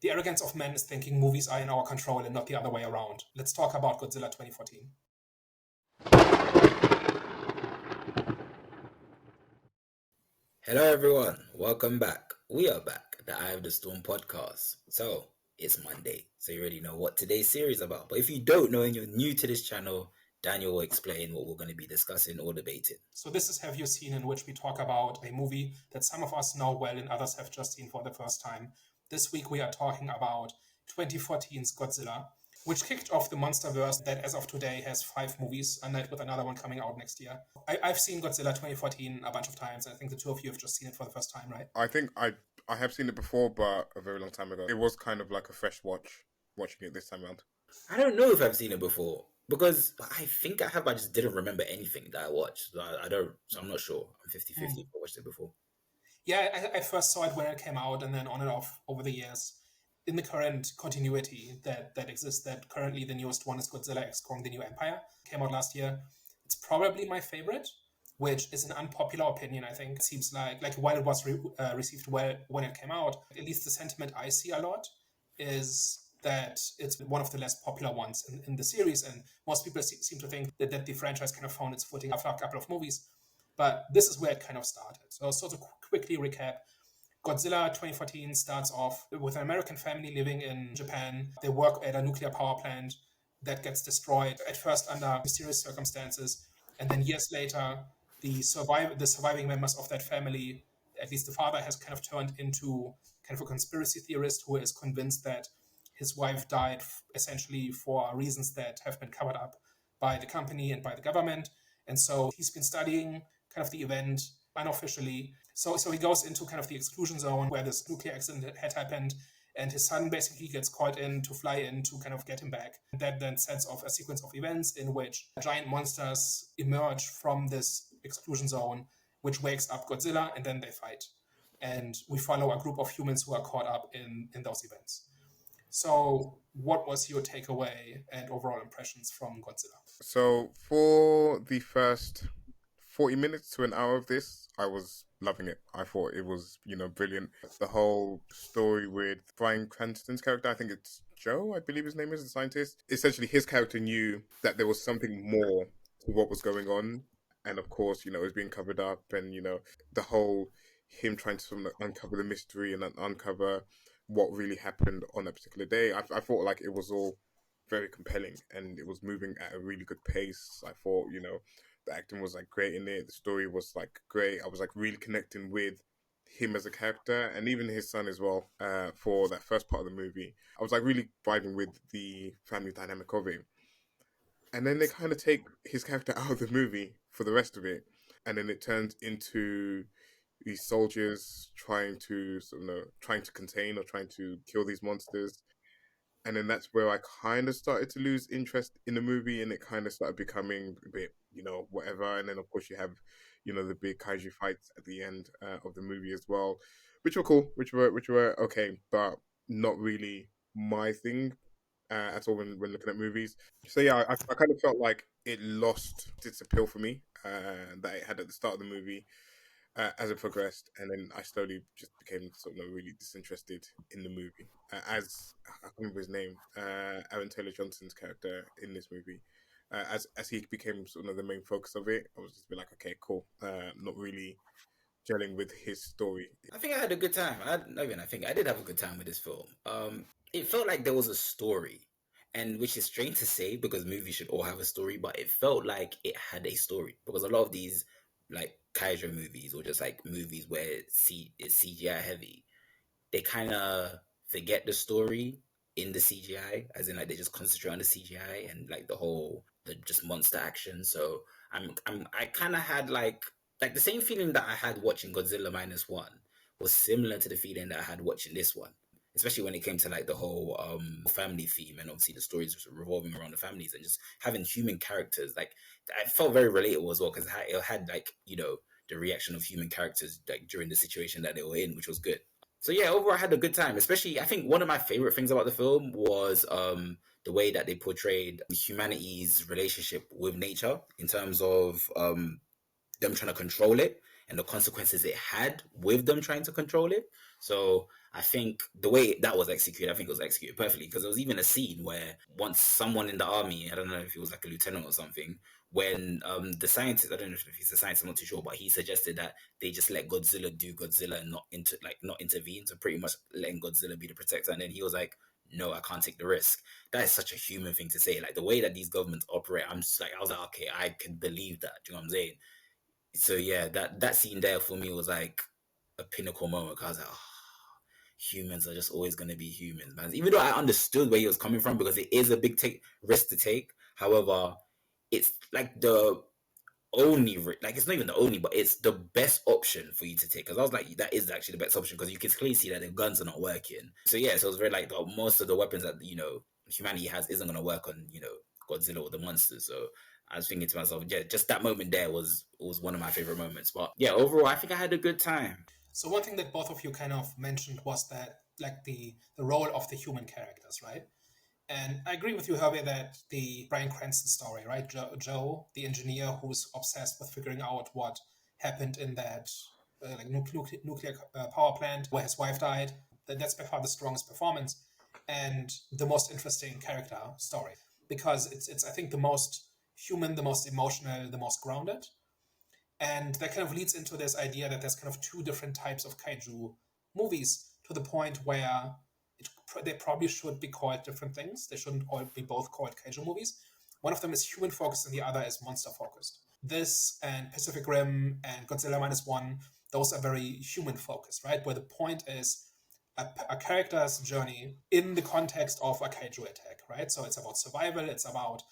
The arrogance of men is thinking movies are in our control and not the other way around. Let's talk about Godzilla 2014. Hello, everyone. Welcome back. We are back, the Eye of the Storm podcast. So, it's Monday, so you already know what today's series is about. But if you don't know and you're new to this channel, Daniel will explain what we're going to be discussing or debating. So this is Have You Seen, in which we talk about a movie that some of us know well and others have just seen for the first time. This week we are talking about 2014's Godzilla, which kicked off the Monsterverse that as of today has 5 movies, and with another one coming out next year. I've seen Godzilla 2014 a bunch of times, and I think the two of you have just seen it for the first time, right? I think I have seen it before, but a very long time ago. It was kind of like a fresh watching it this time around. I don't know if I've seen it before, because I think I have, I just didn't remember anything that I watched. So I'm not sure. I'm 50-50 if I watched it before. Yeah, I first saw it when it came out, and then on and off over the years. In the current continuity that exists, that currently the newest one is Godzilla X Kong: The New Empire, came out last year. It's probably my favorite, which is an unpopular opinion, I think. It seems like while it was received well when it came out, at least the sentiment I see a lot is that it's one of the less popular ones in the series, and most people seem to think that the franchise kind of found its footing after a couple of movies. But this is where it kind of started. So to quickly recap, Godzilla 2014 starts off with an American family living in Japan. They work at a nuclear power plant that gets destroyed, at first under mysterious circumstances, and then years later, the surviving members of that family, at least the father, has kind of turned into kind of a conspiracy theorist who is convinced that his wife died essentially for reasons that have been covered up by the company and by the government. And so he's been studying kind of the event unofficially. So he goes into kind of the exclusion zone where this nuclear accident had happened, and his son basically gets caught in to fly in to kind of get him back. That then sets off a sequence of events in which giant monsters emerge from this exclusion zone, which wakes up Godzilla, and then they fight. And we follow a group of humans who are caught up in those events. So what was your takeaway and overall impressions from Godzilla? So for the first 40 minutes to an hour of this, I was loving it. I thought it was, brilliant. The whole story with Bryan Cranston's character, I think it's Joe, I believe his name is, the scientist. Essentially, his character knew that there was something more to what was going on. And of course, it was being covered up, and, the whole him trying to sort of uncover the mystery and uncover what really happened on that particular day. I thought like it was all very compelling, and it was moving at a really good pace. I thought, the acting was like great in it. The story was like great. I was like really connecting with him as a character, and even his son as well. For that first part of the movie, I was like really vibing with the family dynamic of it. And then they kind of take his character out of the movie for the rest of it, and then it turns into these soldiers trying to contain or trying to kill these monsters. And then that's where I kind of started to lose interest in the movie, and it kind of started becoming a bit, whatever. And then of course you have, the big kaiju fights at the end of the movie as well, which were cool, which were okay, but not really my thing at all when looking at movies. So yeah, I kind of felt like it lost its appeal for me that it had at the start of the movie. As it progressed, and then I slowly just became sort of really disinterested in the movie. As I can't remember his name, Aaron Taylor Johnson's character in this movie, as he became sort of the main focus of it, I was just like, okay, cool. Not really gelling with his story. I think I had a good time. I did have a good time with this film. It felt like there was a story, and which is strange to say because movies should all have a story, but it felt like it had a story because a lot of these like kaiju movies or just like movies where it's CGI heavy, they kind of forget the story in the CGI, as in like they just concentrate on the CGI and like the just monster action. So I kind of had like the same feeling that I had watching Godzilla -1 was similar to the feeling that I had watching this one, especially when it came to like the whole family theme, and obviously the stories revolving around the families and just having human characters. Like I felt very relatable as well because it had like the reaction of human characters like during the situation that they were in, which was good. So yeah, overall I had a good time. Especially I think one of my favorite things about the film was the way that they portrayed humanity's relationship with nature in terms of them trying to control it and the consequences it had with them trying to control it. So I think the way that was executed, I think it was executed perfectly, because there was even a scene where once someone in the army, I don't know if he was like a lieutenant or something, when the scientist, I don't know if he's a scientist, I'm not too sure, but he suggested that they just let Godzilla do Godzilla and not intervene, so pretty much letting Godzilla be the protector. And then he was like, no, I can't take the risk. That is such a human thing to say. Like the way that these governments operate, I was like, okay, I can believe that. Do you know what I'm saying? So yeah, that scene there for me was like a pinnacle moment. 'Cause I was like, oh, humans are just always going to be humans, man. Even though I understood where he was coming from, because it is a big risk to take. However, it's like the like it's not even the only, but it's the best option for you to take. Because I was like, that is actually the best option, because you can clearly see that the guns are not working. So yeah, so it's very like most of the weapons that humanity has isn't going to work on Godzilla or the monsters. So I was thinking to myself, yeah, just that moment there was one of my favorite moments. But yeah, overall, I think I had a good time. So one thing that both of you kind of mentioned was that like the role of the human characters, right? And I agree with you, Herbie, that the Bryan Cranston story, right? Joe, the engineer who's obsessed with figuring out what happened in that nuclear power plant where his wife died. That's by far the strongest performance and the most interesting character story, because it's I think the most human, the most emotional, the most grounded. And that kind of leads into this idea that there's kind of two different types of kaiju movies, to the point where they probably should be called different things. They shouldn't all be both called kaiju movies. One of them is human focused and the other is monster focused. This and Pacific Rim and Godzilla Minus One, those are very human focused, right? Where the point is a character's journey in the context of a kaiju attack, right? So it's about survival, it's about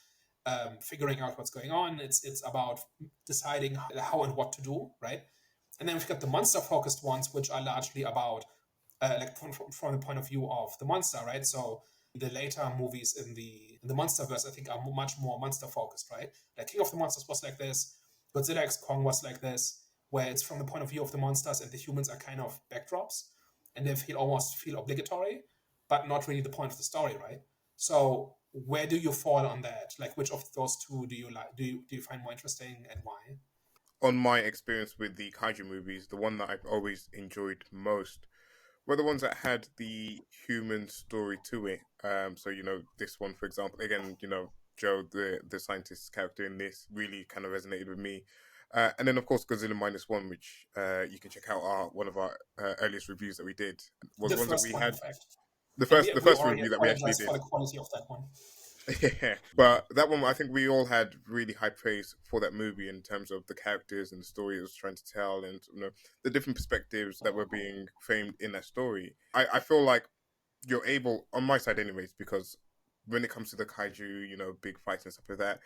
figuring out what's going on. It's about deciding how and what to do, right? And then we've got the monster focused ones, which are largely about like from the point of view of the monster, right? So the later movies in the Monsterverse, I think, are much more monster focused, right? Like King of the Monsters was like this, Godzilla X Kong was like this, where it's from the point of view of the monsters and the humans are kind of backdrops, and they almost feel obligatory, but not really the point of the story, right? So where do you fall on that? Like, which of those two do you like? Do you find more interesting, and why? On my experience with the kaiju movies, the one that I've always enjoyed most were the ones that had the human story to it. So this one, for example, again, Joe, the scientist character in this, really kind of resonated with me. And then, of course, Godzilla Minus One, which you can check out one of our earliest reviews that we did, was The ones that first we one, in had. fact. The And first, the we first already review that we actually apologize for did. the quality of that one. Yeah, but that one, I think we all had really high praise for that movie in terms of the characters and the story it was trying to tell, and the different perspectives that were being framed in that story. I feel like you're able, on my side anyways, because when it comes to the kaiju, big fights and stuff like that,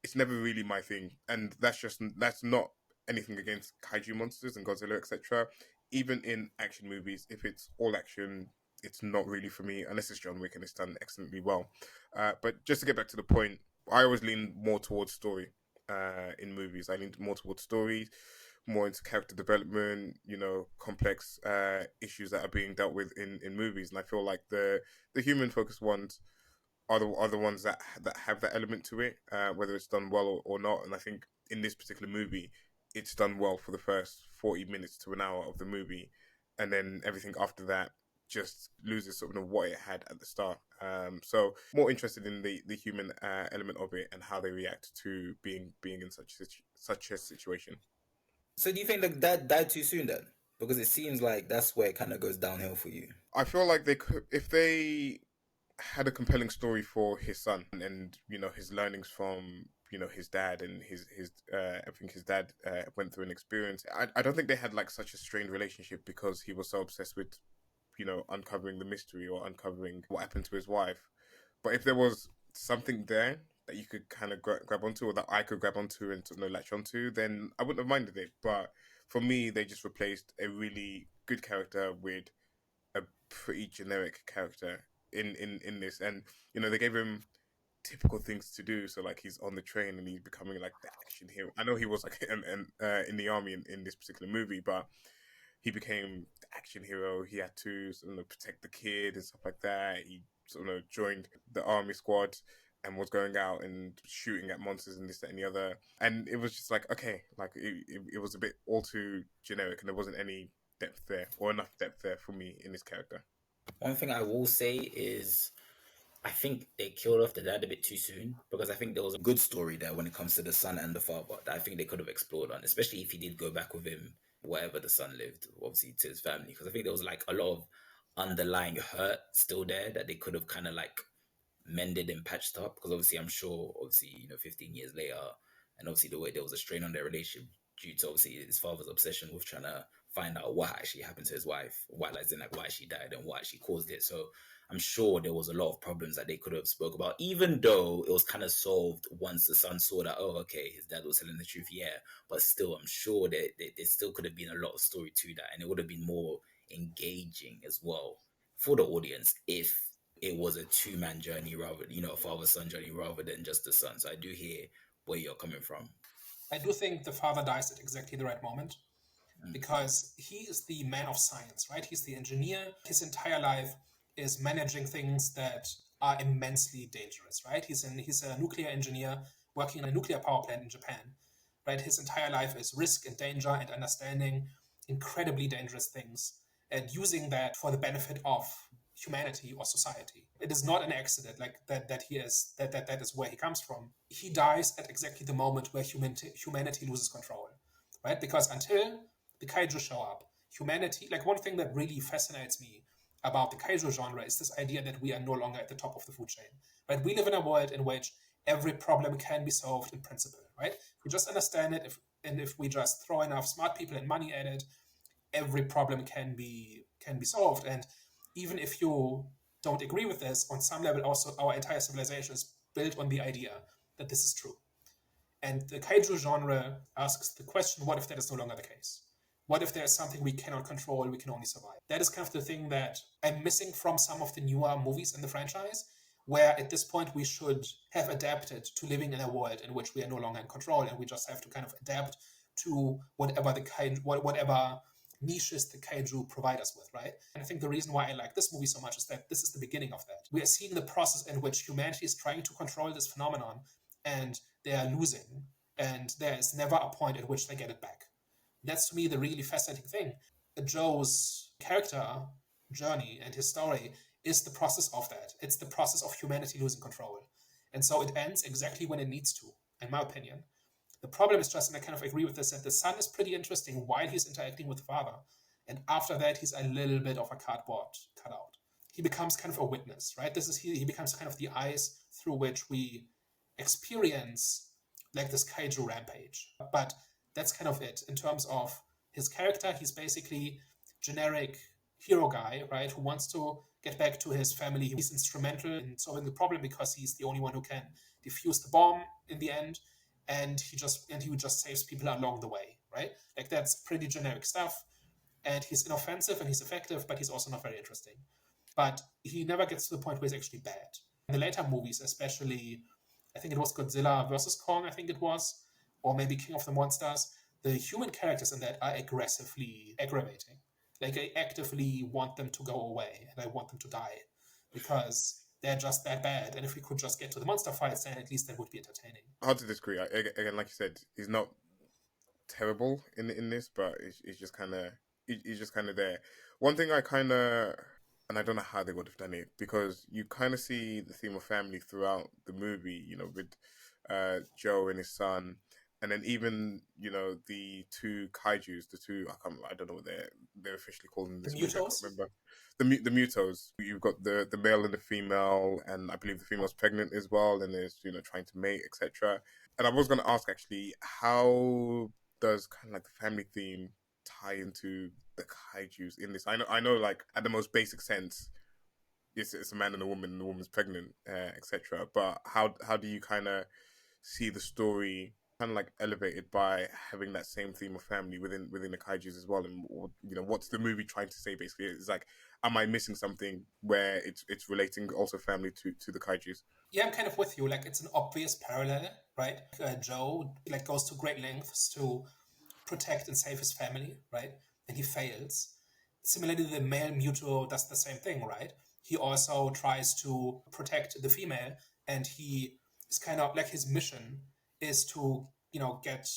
it's never really my thing. And that's not anything against kaiju monsters and Godzilla, etc. Even in action movies, if it's all action, it's not really for me unless it's John Wick and it's done excellently well. But just to get back to the point, I always lean more towards story in movies. I lean more towards stories, more into character development, complex issues that are being dealt with in movies. And I feel like the human focused ones are the ones that have that element to it, whether it's done well or not. And I think in this particular movie, it's done well for the first 40 minutes to an hour of the movie, and then everything after that just loses sort of what it had at the start. So more interested in the human element of it and how they react to being in such a situation. So do you think like that died too soon then? Because it seems like that's where it kind of goes downhill for you. I feel like they could, if they had a compelling story for his son and his learnings from his dad and his I think his dad went through an experience. I don't think they had like such a strained relationship because he was so obsessed with uncovering the mystery or uncovering what happened to his wife. But if there was something there that you could kind of grab onto, or that I could grab onto and latch onto, then I wouldn't have minded it. But for me, they just replaced a really good character with a pretty generic character in this. And they gave him typical things to do. So like he's on the train and he's becoming like the action hero. I know he was like in the army in this particular movie, but he became the action hero. He had to protect the kid and stuff like that. He joined the army squad and was going out and shooting at monsters and this, that, and the other. And it was just like, okay, like it was a bit all too generic and there wasn't any depth there, or enough depth there for me in his character. One thing I will say is I think they killed off the dad a bit too soon, because I think there was a good story there when it comes to the son and the father that I think they could have explored on, especially if he did go back with him wherever the son lived, obviously to his family, because I think there was like a lot of underlying hurt still there that they could have kind of like mended and patched up, because obviously I'm sure, obviously, 15 years later, and obviously the way there was a strain on their relationship due to obviously his father's obsession with trying to find out what actually happened to his wife, why she died and what actually caused it. So I'm sure there was a lot of problems that they could have spoke about, even though it was kind of solved once the son saw that, oh, okay, his dad was telling the truth, yeah. But still, I'm sure that there still could have been a lot of story to that, and it would have been more engaging as well for the audience if it was a two-man journey rather, a father-son journey rather than just the son. So I do hear where you're coming from. I do think the father dies at exactly the right moment, because he is the man of science, right? He's the engineer. His entire life is managing things that are immensely dangerous, right? He's a nuclear engineer working in a nuclear power plant in Japan, right? His entire life is risk and danger and understanding incredibly dangerous things and using that for the benefit of humanity or society. It is not an accident like that is where he comes from. He dies at exactly the moment where humanity loses control, right? Because until the kaiju show up, humanity, like one thing that really fascinates me about the kaiju genre is this idea that we are no longer at the top of the food chain, right? We live in a world in which every problem can be solved in principle, right? If we just understand it, if we just throw enough smart people and money at it, every problem can be solved. And even if you don't agree with this, on some level, also our entire civilization is built on the idea that this is true. And the kaiju genre asks the question, what if that is no longer the case? What if there's something we cannot control, we can only survive? That is kind of the thing that I'm missing from some of the newer movies in the franchise, where at this point we should have adapted to living in a world in which we are no longer in control, and we just have to kind of adapt to whatever whatever niches the kaiju provide us with, right? And I think the reason why I like this movie so much is that this is the beginning of that. We are seeing the process in which humanity is trying to control this phenomenon, and they are losing, and there is never a point at which they get it back. That's to me the really fascinating thing. Joe's character journey and his story is the process of that. It's the process of humanity losing control. And so it ends exactly when it needs to, in my opinion. The problem is just, and I kind of agree with this, that the son is pretty interesting while he's interacting with the father. And after that, he's a little bit of a cardboard cutout. He becomes kind of a witness, right? He becomes kind of the eyes through which we experience like this kaiju rampage. But that's kind of it. In terms of his character, he's basically generic hero guy, right? Who wants to get back to his family. He's instrumental in solving the problem because he's the only one who can defuse the bomb in the end. And he just saves people along the way, right? Like that's pretty generic stuff. And he's inoffensive and he's effective, but he's also not very interesting. But he never gets to the point where he's actually bad. In the later movies, especially, I think it was Godzilla versus Kong, I think it was, or maybe King of the Monsters, the human characters in that are aggressively aggravating. Like I actively want them to go away and I want them to die because they're just that bad. And if we could just get to the monster fights, then at least that would be entertaining. Hard to disagree. Again, like you said, he's not terrible in this, but it's just kind of he's just kind of there. One thing I kind of, and I don't know how they would have done it, because you kind of see the theme of family throughout the movie, with Joe and his son, and then even the two kaijus, I don't know what they're officially called in this The movie. I MUTOs? can't remember. The MUTOs. You've got the male and the female, and I believe the female's pregnant as well, and is trying to mate, etc. And I was going to ask actually, how does kind of like the family theme tie into the kaijus in this? I know, like at the most basic sense, it's a man and a woman, and the woman's pregnant, etc. But how do you kind of see the story kind of like elevated by having that same theme of family within the kaijus as well? And what's the movie trying to say basically? It's like, am I missing something where it's relating also family to the kaijus? Yeah, I'm kind of with you. Like it's an obvious parallel, right? Joe like goes to great lengths to protect and save his family, right? And he fails. Similarly, the male Muto does the same thing, right? He also tries to protect the female, and he is kind of like his mission is to get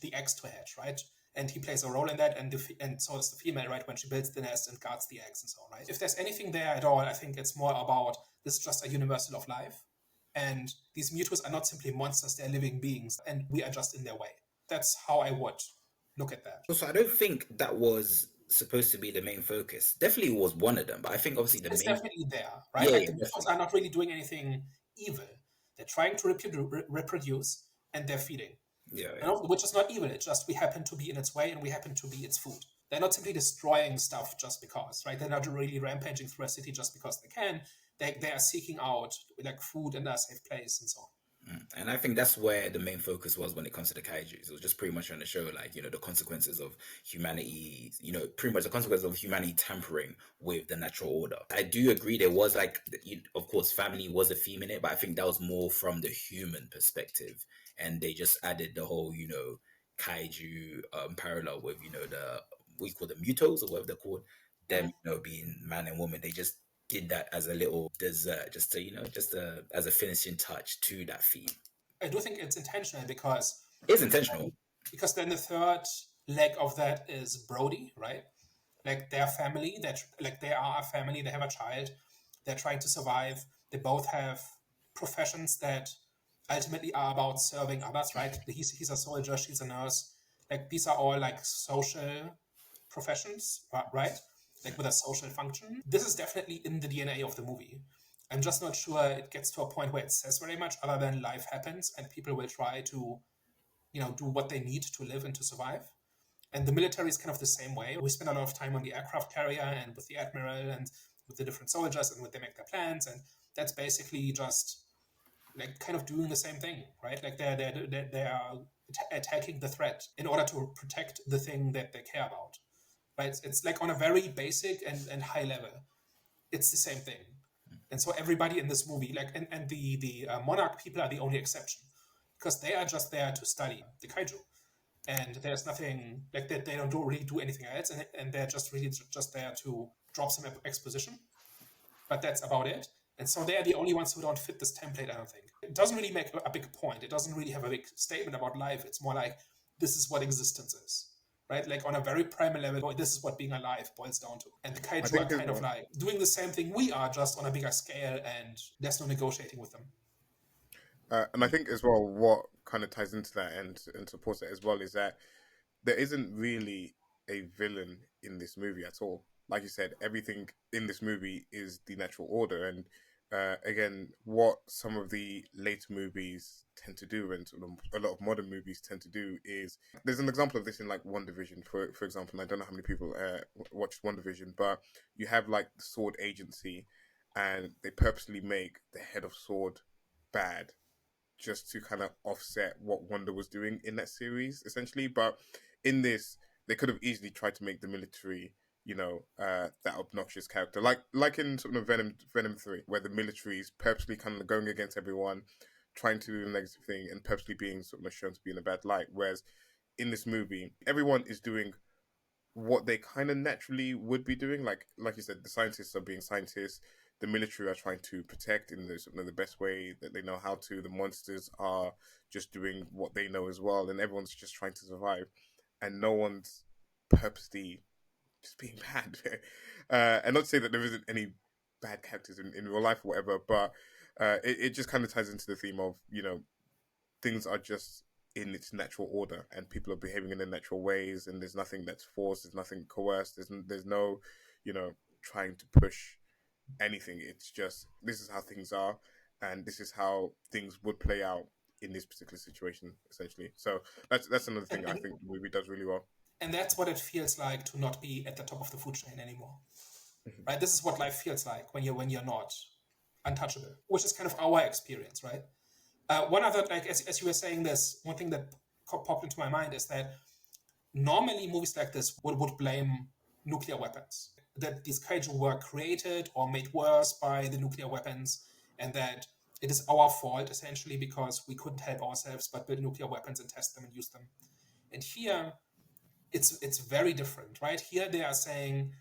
the eggs to hatch, right? and he plays a role in that, and so does the female, right, when she builds the nest and guards the eggs and so on, right? If there's anything there at all, I think it's more about this is just a universal of life, and these MUTOs are not simply monsters, they're living beings, and we are just in their way. That's how I would look at that. Also, I don't think that was supposed to be the main focus. Definitely was one of them, but I think obviously It's the main... definitely there, right? Yeah, Like yeah, the MUTOs definitely. are not really doing anything evil. They're trying to reproduce, and they're feeding. Yeah, You know, which is not evil. It's just we happen to be in its way, and we happen to be its food. They're not simply destroying stuff just because, right? They're not really rampaging through a city just because they can. They are seeking out like food and a safe place and so on. And I think that's where the main focus was when it comes to the kaijus. It was just pretty much trying to show, like, you know, the consequences of humanity, you know, pretty much the consequences of humanity tampering with the natural order. I do agree there was, like, of course, family was a theme in it, but I think that was more from the human perspective. And they just added the whole, you know, kaiju parallel with, you know, we call them MUTOs or whatever they're called, them, you know, being man and woman. They just did that as a little dessert, just to, you know, as a finishing touch to that theme. I do think it's intentional because It's intentional. Because then the third leg of that is Brody, right? Like their family, they are a family, they have a child, they're trying to survive. They both have professions that ultimately are about serving others, right? He's a soldier, she's a nurse. Like these are all like social professions, right? Like with a social function. This is definitely in the DNA of the movie. I'm just not sure it gets to a point where it says very much other than life happens and people will try to, you know, do what they need to live and to survive. And the military is kind of the same way. We spend a lot of time on the aircraft carrier and with the admiral and with the different soldiers and when they make their plans. And that's basically just like kind of doing the same thing, right? Like they are attacking the threat in order to protect the thing that they care about, right? It's like on a very basic and high level, it's the same thing. And so everybody in this movie, like, and the monarch people are the only exception because they are just there to study the kaiju. And there's nothing like that. They don't really do anything else, and they're just really just there to drop some exposition. But that's about it. And so they are the only ones who don't fit this template. I don't think it doesn't really make a big point. It doesn't really have a big statement about life. It's more like this is what existence is, right? Like on a very primal level, this is what being alive boils down to. And the kaiju are kind of like doing the same thing we are, just on a bigger scale, and there's no negotiating with them. And I think as well, what kind of ties into that and supports it as well is that there isn't really a villain in this movie at all. Like you said, everything in this movie is the natural order. And again, what some of the later movies tend to do, and a lot of modern movies tend to do, is there's an example of this in like WandaVision, for example. And I don't know how many people watched WandaVision, but you have like the Sword Agency, and they purposely make the head of Sword bad just to kind of offset what Wanda was doing in that series, essentially. But in this, they could have easily tried to make the military, you know, that obnoxious character, like in sort of Venom 3, where the military is purposely kind of going against everyone, trying to do the negative thing, and purposely being sort of shown to be in a bad light. Whereas in this movie, everyone is doing what they kind of naturally would be doing. Like you said, the scientists are being scientists. The military are trying to protect in the best way that they know how to. The monsters are just doing what they know as well, and everyone's just trying to survive, and no one's purposely just being bad. And not to say that there isn't any bad characters in real life or whatever, but it just kind of ties into the theme of, you know, things are just in its natural order, and people are behaving in their natural ways, and there's nothing that's forced, there's nothing coerced, there's no, you know, trying to push anything. It's just, this is how things are, and this is how things would play out in this particular situation, essentially. So that's another thing I think the movie does really well. And that's what it feels like to not be at the top of the food chain anymore. Right? This is what life feels like when you're not untouchable, which is kind of our experience, right? One other, like as you were saying this, one thing that popped into my mind is that normally movies like this would blame nuclear weapons, that these kaiju were created or made worse by the nuclear weapons, and that it is our fault essentially because we couldn't help ourselves but build nuclear weapons and test them and use them. And here it's very different, right? Here they are saying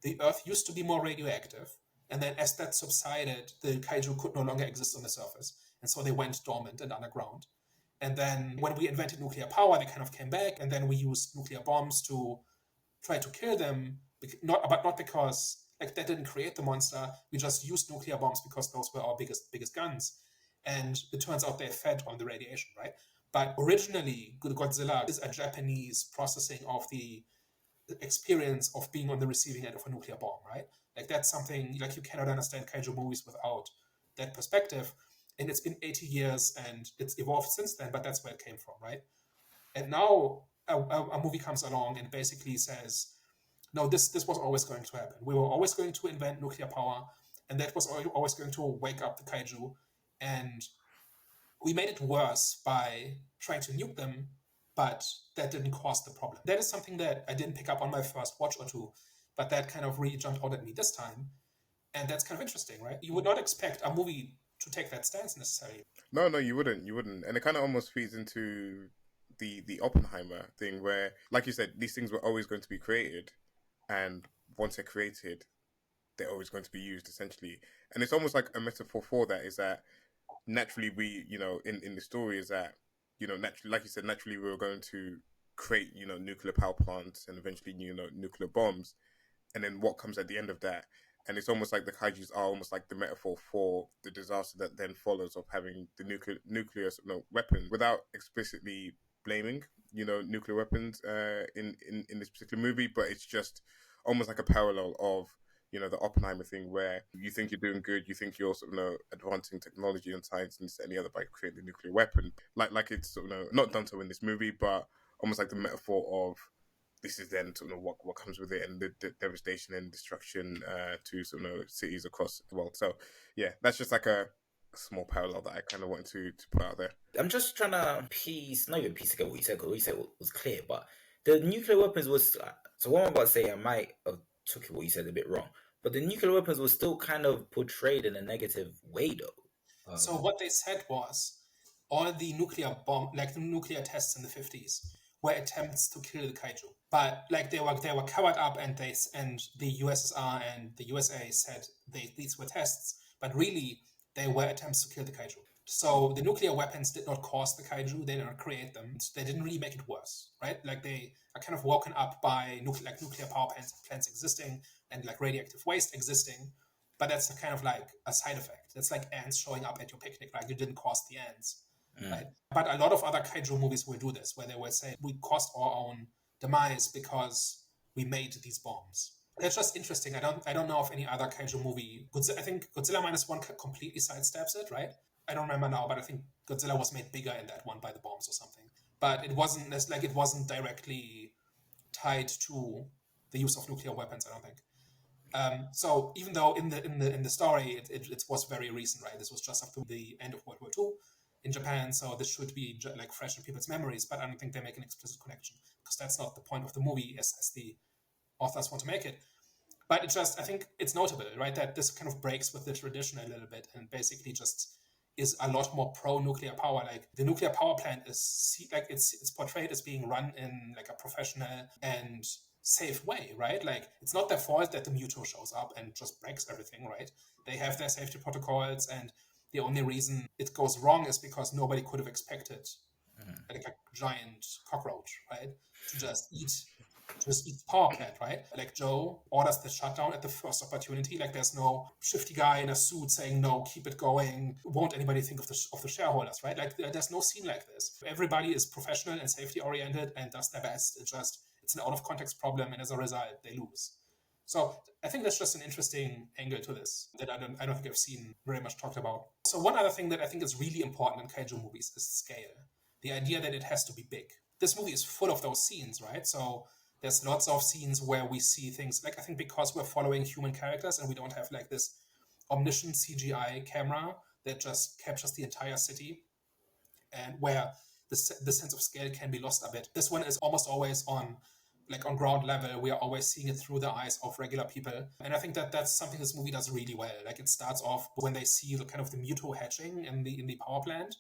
the Earth used to be more radioactive, and then as that subsided, the kaiju could no longer exist on the surface, and so they went dormant and underground. And then when we invented nuclear power, they kind of came back, and then we used nuclear bombs to try to kill them. Not because like that didn't create the monster. We just used nuclear bombs because those were our biggest guns, and it turns out they fed on the radiation, right? But originally, Godzilla is a Japanese processing of the experience of being on the receiving end of a nuclear bomb, right? Like that's something like you cannot understand kaiju movies without that perspective. And it's been 80 years and it's evolved since then, but that's where it came from, right? And now a movie comes along and basically says, no, this was always going to happen. We were always going to invent nuclear power, and that was always going to wake up the kaiju. And we made it worse by trying to nuke them, but that didn't cause the problem. That is something that I didn't pick up on my first watch or two, but that kind of really jumped out at me this time. And that's kind of interesting, right? You would not expect a movie to take that stance necessarily. No, you wouldn't. And it kind of almost feeds into the Oppenheimer thing where, like you said, these things were always going to be created, and once they're created, they're always going to be used, essentially. And it's almost like a metaphor for that, is that naturally we, in the story is that, naturally, like you said, naturally we were going to create, nuclear power plants and eventually, nuclear bombs. And then what comes at the end of that? And it's almost like the kaijus are almost like the metaphor for the disaster that then follows of having the nuclear weapons, without explicitly blaming, nuclear weapons in this particular movie. But it's just almost like a parallel of, the Oppenheimer thing, where you think you're doing good, you think you're advancing technology and science and this and the other by creating the nuclear weapon. Like it's not done so in this movie, but almost like the metaphor of this is then what comes with it, and the devastation and destruction to cities across the world. So yeah, that's just like a small parallel that I kind of wanted to put out there. I'm just trying to not even piece together what you said, because what you said was clear, but the nuclear weapons was, so what I'm about to say, I might have took what you said a bit wrong, but the nuclear weapons was still kind of portrayed in a negative way, though. So what they said was all the nuclear nuclear tests in the 50s were attempts to kill the kaiju, but like they were covered up, and the USSR and the USA said these were tests, but really they were attempts to kill the kaiju. So the nuclear weapons did not cause the kaiju; they did not create them. They didn't really make it worse, right? Like they are kind of woken up by nuclear power plants existing and like radioactive waste existing. But that's kind of like a side effect. It's like ants showing up at your picnic, right? You didn't cause the ants, right? But a lot of other kaiju movies will do this, where they will say, we caused our own demise because we made these bombs. That's just interesting. I don't know of any other kaiju movie. I think Godzilla -1 completely sidesteps it, right? I don't remember now, but I think Godzilla was made bigger in that one by the bombs or something. But it wasn't directly tied to the use of nuclear weapons, I don't think. So even though in the story it was very recent, right? This was just after the end of World War II in Japan, so this should be like fresh in people's memories. But I don't think they make an explicit connection, because that's not the point of the movie as the authors want to make it. But I think it's notable, right, that this kind of breaks with the tradition a little bit and basically just is a lot more pro-nuclear power. Like the nuclear power plant is like it's portrayed as being run in like a professional and safe way, right? Like it's not their fault that the MUTO shows up and just breaks everything, right? They have their safety protocols, and the only reason it goes wrong is because nobody could have expected like a giant cockroach, right, to just eat the power plant, right? Like Joe orders the shutdown at the first opportunity. Like there's no shifty guy in a suit saying, no, keep it going. Won't anybody think of the shareholders, right? Like there's no scene like this. Everybody is professional and safety oriented and does their best. It's an out of context problem, and as a result, they lose. So I think that's just an interesting angle to this that I don't think I've seen very much talked about. So one other thing that I think is really important in kaiju movies is scale. The idea that it has to be big. This movie is full of those scenes, right? So there's lots of scenes where we see things like, I think because we're following human characters and we don't have like this omniscient CGI camera that just captures the entire city, and where the sense of scale can be lost a bit. This one is almost always on ground level. We are always seeing it through the eyes of regular people. And I think that that's something this movie does really well. Like it starts off when they see the kind of the MUTO hatching in the power plant,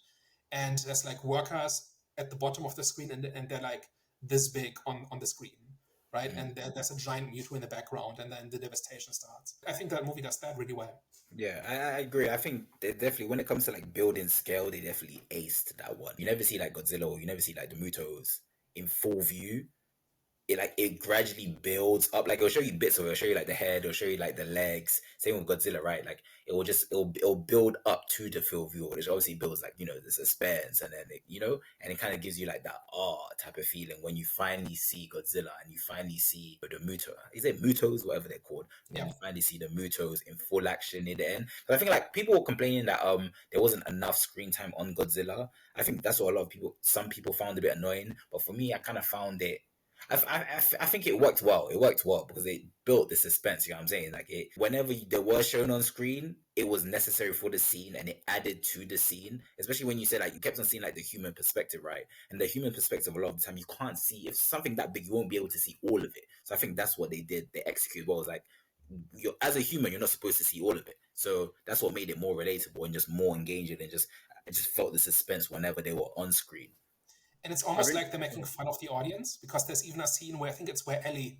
and there's like workers at the bottom of the screen, and they're like this big on the screen. right? And there's a giant Mewtwo in the background, and then the devastation starts. I think that movie does that really well. Yeah, I agree. I think they definitely, when it comes to like building scale, they definitely aced that one. You never see like Godzilla, or you never see like the MUTOs in full view. It gradually builds up. Like it'll show you bits of it. It'll show you like the head. It'll show you like the legs. Same with Godzilla, right? Like it'll build up to the full view, which obviously builds like the suspense, and then and it kind of gives you like that type of feeling when you finally see Godzilla and you finally see the Muto. Is it Mutos, whatever they're called? When you finally see the Mutos in full action in the end. But I think like people were complaining that there wasn't enough screen time on Godzilla. I think that's what some people found a bit annoying. But for me, I kind of found it. I think it worked well. It worked well because it built the suspense. You know what I'm saying? Like whenever they were shown on screen, it was necessary for the scene and it added to the scene. Especially when you said like you kept on seeing like the human perspective, right? And the human perspective, a lot of the time you can't see. If something that big, you won't be able to see all of it. So I think that's what they did. They executed well. It was like as a human, you're not supposed to see all of it. So that's what made it more relatable and just more engaging, and I just felt the suspense whenever they were on screen. And it's almost like they're making fun of the audience, because there's even a scene where I think it's where Ellie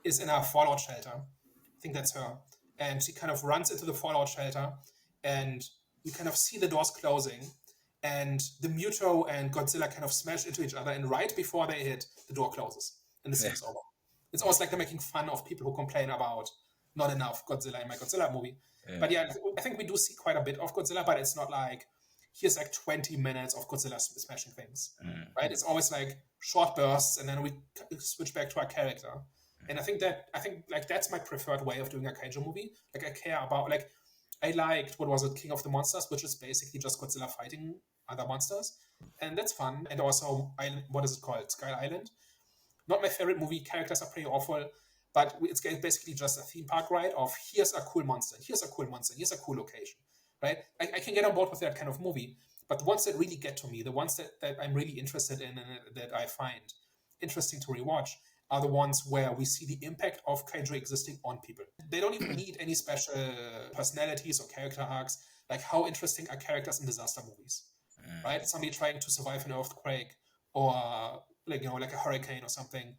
is in a fallout shelter. I think that's her. And she kind of runs into the fallout shelter, and you kind of see the doors closing, and the Muto and Godzilla kind of smash into each other, and right before they hit, the door closes and the scene's over. It's almost like they're making fun of people who complain about not enough Godzilla in my Godzilla movie. Yeah. But yeah, I think we do see quite a bit of Godzilla, but it's not like here's like 20 minutes of Godzilla smashing things, right? It's always like short bursts, and then we switch back to our character. And I think like that's my preferred way of doing a kaiju movie. Like I care about, like I liked, what was it, King of the Monsters, which is basically just Godzilla fighting other monsters, and that's fun. And also, what is it called? Sky Island. Not my favorite movie. Characters are pretty awful, but it's basically just a theme park ride of here's a cool monster, here's a cool monster, here's a cool location. Right? I can get on board with that kind of movie, but the ones that really get to me, the ones that I'm really interested in and that I find interesting to rewatch, are the ones where we see the impact of kaiju existing on people. They don't even need any special personalities or character arcs. Like, how interesting are characters in disaster movies, right? Somebody trying to survive an earthquake, or like a hurricane or something.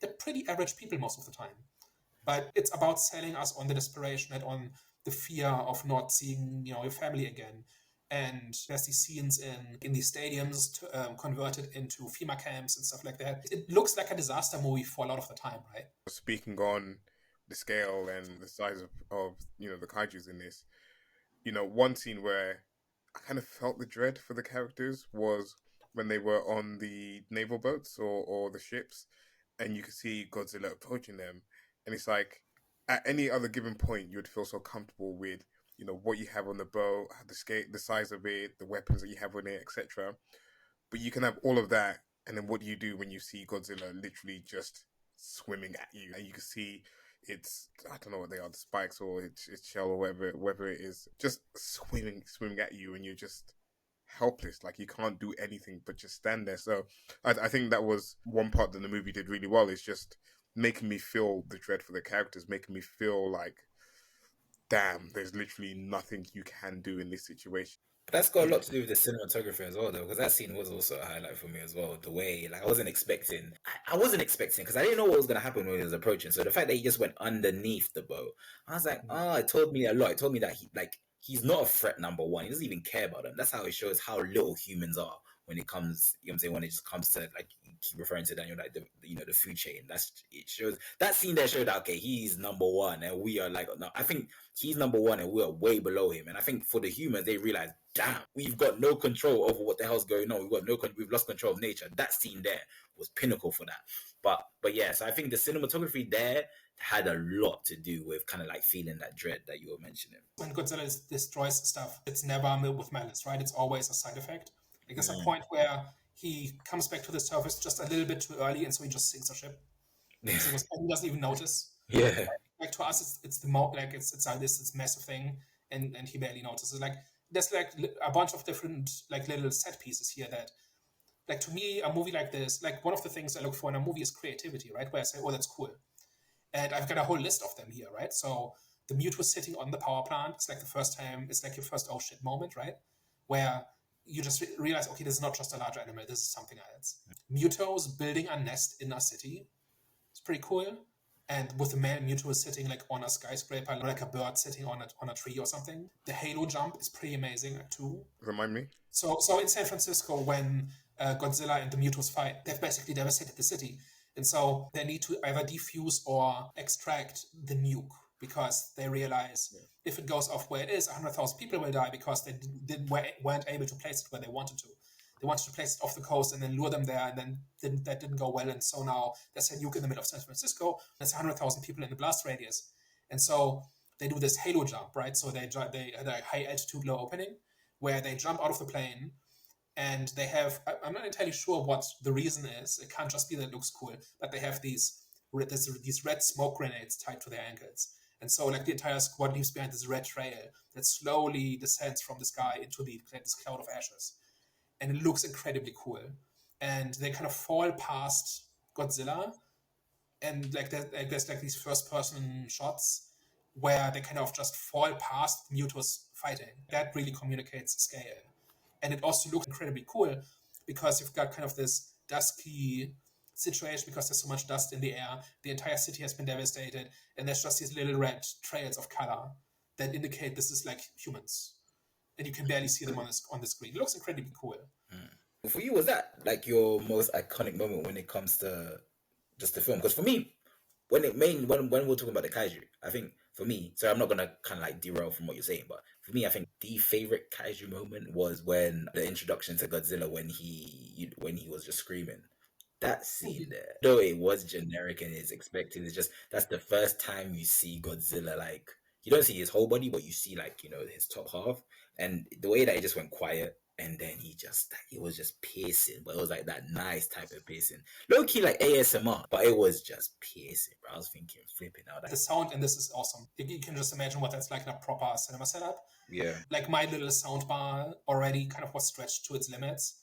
They're pretty average people most of the time, but it's about selling us on the desperation and on the fear of not seeing your family again. And there's these scenes in these stadiums converted into FEMA camps and stuff like that. It looks like a disaster movie for a lot of the time, right? Speaking on the scale and the size of the kaijus in this, one scene where I kind of felt the dread for the characters was when they were on the naval boats or the ships, and you could see Godzilla approaching them, and it's like, at any other given point, you would feel so comfortable with, what you have on the boat, the size of it, the weapons that you have on it, etc. But you can have all of that, and then what do you do when you see Godzilla literally just swimming at you? And you can see I don't know what they are, the spikes or its shell or whatever it is, just swimming at you, and you're just helpless. Like, you can't do anything but just stand there. So I think that was one part that the movie did really well, is just making me feel the dread for the characters, making me feel like, damn, there's literally nothing you can do in this situation. But that's got a lot to do with the cinematography as well, though, because that scene was also a highlight for me as well. The way, like, I wasn't expecting, because I didn't know what was going to happen when he was approaching. So the fact that he just went underneath the boat, I was like, it told me a lot. It told me that he's not a threat, number one. He doesn't even care about them. That's how it shows how little humans are when it comes, when it just comes to, like, you keep referring to Daniel, like the food chain. It shows that scene there showed that, okay, he's number one and we are like, no, I think he's number one and we are way below him. And I think for the humans, they realize, damn, we've got no control over what the hell's going on. We've lost control of nature. That scene there was pinnacle for that. But yeah, so I think the cinematography there had a lot to do with kind of like feeling that dread that you were mentioning. When Godzilla destroys stuff, it's never with malice, right? It's always a side effect. Like, there's a point where he comes back to the surface just a little bit too early, and so he just sinks a ship. And he doesn't even notice. Yeah. Like, to us, it's this massive thing, and he barely notices. Like, there's like a bunch of different like little set pieces here that, like, to me, a movie like this, like, one of the things I look for in a movie is creativity, right? Where I say, oh, that's cool. And I've got a whole list of them here, right? So the Mewtwo sitting on the power plant, it's like your first oh shit moment, right? Where you just realize, okay, this is not just a large animal, this is something else. MUTOs building a nest in a city, It's pretty cool. And with the male Mewtwo sitting like on a skyscraper, like a bird sitting on a tree or something. The halo jump is pretty amazing too. Remind me. So in San Francisco, when Godzilla and the Mutos fight, they've basically devastated the city. And so they need to either defuse or extract the nuke because they realize if it goes off where it is, 100,000 people will die because they weren't able to place it where they wanted to. They wanted to place it off the coast and then lure them there, and then that didn't go well. And so now there's a nuke in the middle of San Francisco. There's 100,000 people in the blast radius. And so they do this halo jump, right? So they had a high altitude, low opening, where they jump out of the plane, and they have, I'm not entirely sure what the reason is. It can't just be that it looks cool, but they have these red smoke grenades tied to their ankles. And so like the entire squad leaves behind this red trail that slowly descends from the sky into this cloud of ashes. And it looks incredibly cool. And they kind of fall past Godzilla, and like there's like these first-person shots where they kind of just fall past Mutos fighting. That really communicates scale. And it also looks incredibly cool because you've got kind of this dusky situation because there's so much dust in the air. The entire city has been devastated, and there's just these little red trails of color that indicate this is like humans. And you can barely see them on the screen. It looks incredibly cool. For you, was that like your most iconic moment when it comes to just the film? Because for me, when we're talking about the kaiju, I think for me, so I'm not gonna kind of like derail from what you're saying, but for me, I think the favorite kaiju moment was when the introduction to Godzilla, when he was just screaming. That scene there, though it was generic and it's expected, it's just that's the first time you see Godzilla. Like you don't see his whole body, but you see like his top half, and the way that it just went quiet. And then it was just piercing, but it was like that nice type of piercing. Low key like ASMR, but it was just piercing, bro. I was thinking, flipping out. The sound in this is awesome. You can just imagine what that's like in a proper cinema setup. Yeah. Like my little sound bar already kind of was stretched to its limits.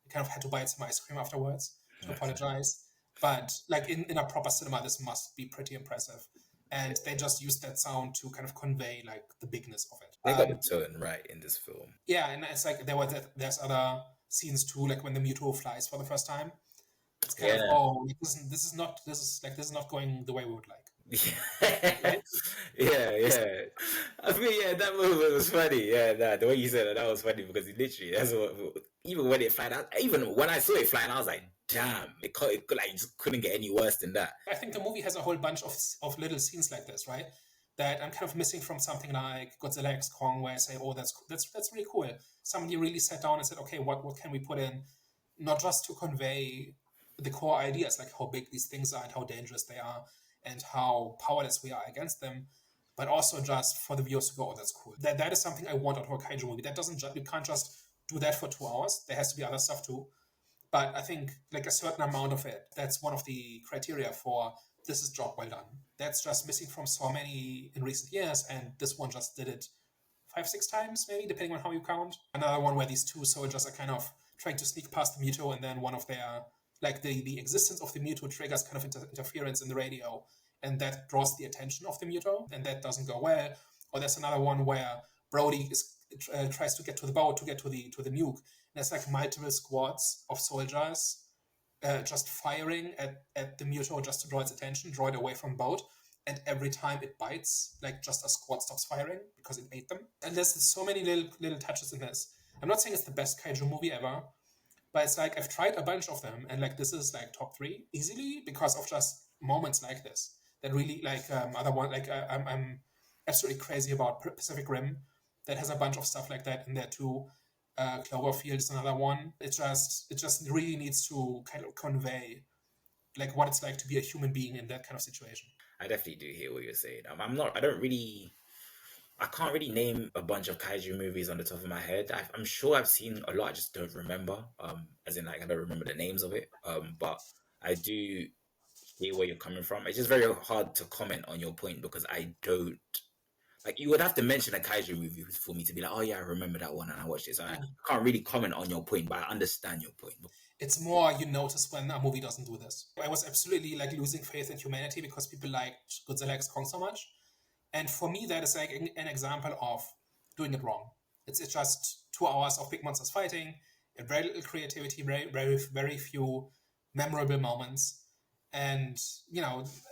I kind of had to buy some ice cream afterwards to apologize. But like in a proper cinema, this must be pretty impressive. And they just used that sound to kind of convey like the bigness of it. They got the tone right in this film. Yeah, and it's like there's other scenes too, like when the Muto flies for the first time. It's kind of this is not going the way we would like. Yeah. I mean, that movement was funny. Yeah, the way you said that was funny because it literally that's what. Even when it flying out, even when I saw it flying, I was like, damn, it just couldn't get any worse than that. I think the movie has a whole bunch of little scenes like this, right? That I'm kind of missing from something like Godzilla X Kong, where I say, oh, that's really cool. Somebody really sat down and said, okay, what can we put in, not just to convey the core ideas, like how big these things are and how dangerous they are and how powerless we are against them, but also just for the viewers to go, oh, that's cool. That is something I want out of a kaiju movie. You can't just do that for 2 hours. There has to be other stuff too. But I think like a certain amount of it, that's one of the criteria for this is job well done. That's just missing from so many in recent years, and this one just did it 5-6 times, maybe, depending on how you count. Another one where these two soldiers are kind of trying to sneak past the Muto, and then one of their, like the existence of the Muto triggers kind of interference in the radio, and that draws the attention of the Muto, and that doesn't go well. Or there's another one where Brody tries to get to the boat, to get to the nuke. And there's like multiple squads of soldiers just firing at the Muto just to draw its attention, draw it away from the boat. And every time it bites, like just a squad stops firing because it ate them. And there's so many little touches in this. I'm not saying it's the best kaiju movie ever, but it's like I've tried a bunch of them, and like this is like top 3 easily because of just moments like this that really like other one. Like I'm absolutely crazy about Pacific Rim that has a bunch of stuff like that in there too. Cloverfield is another one. It just really needs to kind of convey like what it's like to be a human being in that kind of situation. I definitely do hear what you're saying. I can't really name a bunch of kaiju movies on the top of my head. I'm sure I've seen a lot. I just don't remember. As in, like, I don't remember the names of it. But I do hear where you're coming from. It's just very hard to comment on your point because I don't. Like, you would have to mention a kaiju movie for me to be like, oh yeah, I remember that one and I watched it. So I can't really comment on your point, but I understand your point. It's more you notice when a movie doesn't do this. I was absolutely like losing faith in humanity because people liked Godzilla X Kong so much. And for me, that is like an example of doing it wrong. It's just 2 hours of big monsters fighting, and very little creativity, very few memorable moments. And,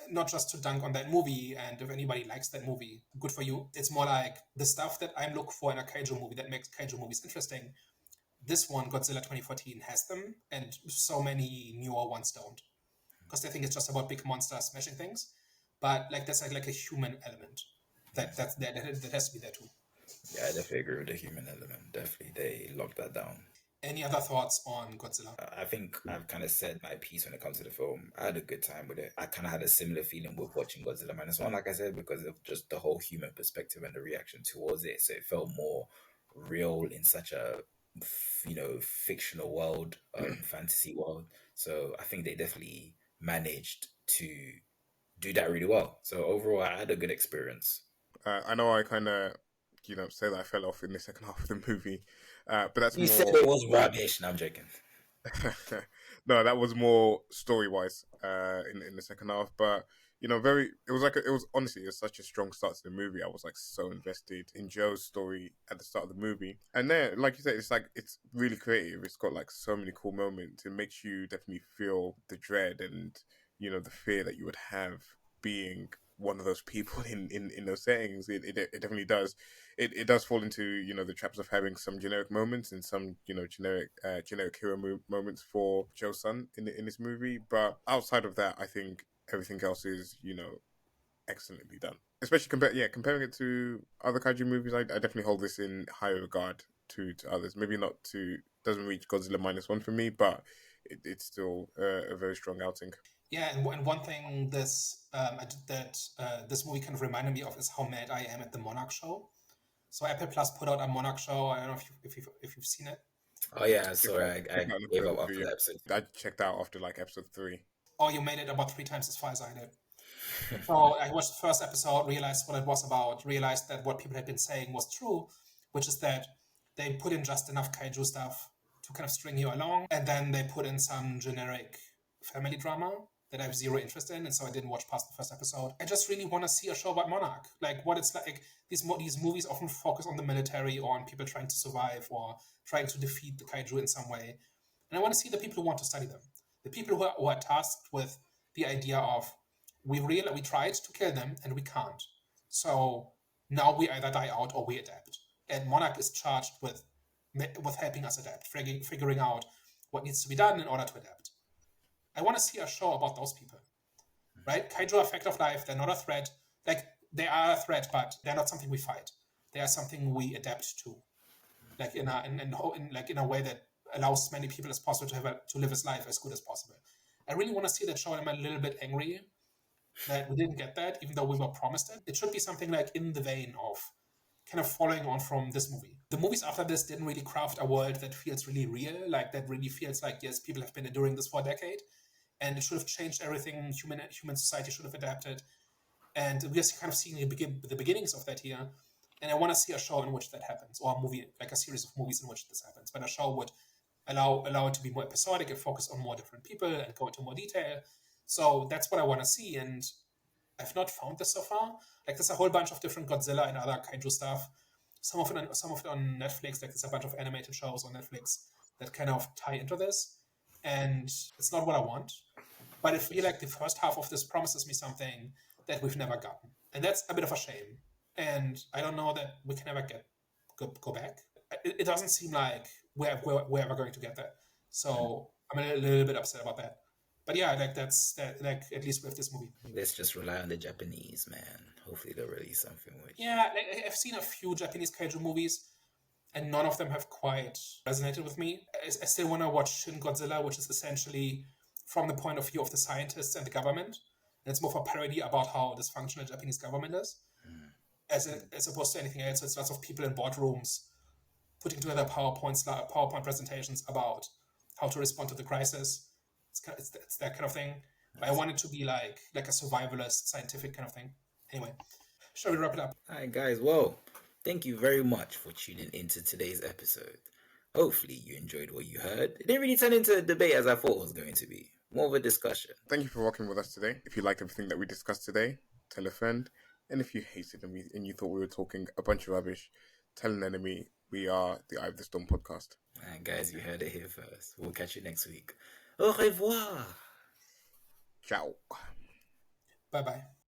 not just to dunk on that movie, and if anybody likes that movie, good for you. It's more like the stuff that I'm looking for in a kaiju movie that makes kaiju movies interesting. This one, Godzilla 2014, has them, and so many newer ones don't. Because I think it's just about big monsters smashing things. But there's like a human element that has to be there too. Yeah, I definitely agree with the human element. Definitely, they locked that down. Any other thoughts on Godzilla? I think I've kind of said my piece when it comes to the film. I had a good time with it. I kind of had a similar feeling with watching Godzilla -1, like I said, because of just the whole human perspective and the reaction towards it. So it felt more real in such a, fictional world, fantasy world. So I think they definitely managed to do that really well. So overall, I had a good experience. I know I kind of, say that I fell off in the second half of the movie, but that's You more. said it was rubbish. No, I'm joking. No, that was more story wise in the second half, but it was honestly, it was such a strong start to the movie. I was like so invested in Joe's story at the start of the movie, and then like you said, it's really creative. It's got like so many cool moments. It makes you definitely feel the dread and the fear that you would have being one of those people in those settings. It definitely does. It does fall into the traps of having some generic moments and some generic hero moments for Joe's son in this movie. But outside of that, I think everything else is excellently done. Especially comparing it to other kaiju movies, I definitely hold this in higher regard to others. Maybe not to doesn't reach Godzilla -1 for me, but it's still a very strong outing. Yeah, and one thing this movie kind of reminded me of is how mad I am at the Monarch show. So Apple Plus put out a Monarch show. I don't know if you've seen it. Oh yeah, sorry, I gave up after Yeah. the episode. I checked out after like episode 3. Oh, you made it about 3 times as far as I did. So I watched the first episode, realized what it was about, realized that what people had been saying was true, which is that they put in just enough kaiju stuff to kind of string you along, and then they put in some generic family drama that I have zero interest in, and so I didn't watch past the first episode. I just really want to see a show about Monarch, like what it's like. These movies often focus on the military or on people trying to survive or trying to defeat the kaiju in some way, and I want to see the people who want to study them, the people who are tasked with the idea of we tried to kill them and we can't. So now we either die out or we adapt. And Monarch is charged with helping us adapt, figuring out what needs to be done in order to adapt. I want to see a show about those people, right? Kaiju are a fact of life. They're not a threat. Like, they are a threat, but they're not something we fight. They are something we adapt to, like in a way that allows as many people as possible to live his life as good as possible. I really want to see that show, and I'm a little bit angry that we didn't get that, even though we were promised it. It should be something like in the vein of kind of following on from this movie. The movies after this didn't really craft a world that feels really real, like that really feels like, yes, people have been enduring this for a decade, and it should have changed everything. Human society should have adapted, and we're kind of seeing the beginnings of that here. And I want to see a show in which that happens, or a movie, like a series of movies in which this happens. But a show would allow it to be more episodic and focus on more different people and go into more detail. So that's what I want to see, and I've not found this so far. Like, there's a whole bunch of different Godzilla and other kaiju stuff. Some of it on Netflix. Like, there's a bunch of animated shows on Netflix that kind of tie into this, and it's not what I want. But I feel like the first half of this promises me something that we've never gotten, and that's a bit of a shame. And I don't know that we can ever go back. It doesn't seem like we're ever going to get that. So I'm a little bit upset about that. But yeah, like that's that. Like, at least with this movie, Let's just rely on the Japanese, man. Hopefully they'll release something which. yeah, like, I've seen a few Japanese kaiju movies, and none of them have quite resonated with me. I still want to watch Shin Godzilla, which is essentially from the point of view of the scientists and the government. And it's more of a parody about how dysfunctional Japanese government is, as opposed to anything else. So it's lots of people in boardrooms putting together PowerPoint presentations about how to respond to the crisis. It's that kind of thing. But I want it to be like a survivalist, scientific kind of thing. Anyway, shall we wrap it up? All right, guys. Well, thank you very much for tuning into today's episode. Hopefully you enjoyed what you heard. It didn't really turn into a debate as I thought it was going to be. More of a discussion. Thank you for rocking with us today. If you liked everything that we discussed today, tell a friend. And if you hated and you thought we were talking a bunch of rubbish, tell an enemy. We are the Eye of the Storm podcast. All right, guys, you heard it here first. We'll catch you next week. Au revoir. Ciao. Bye bye.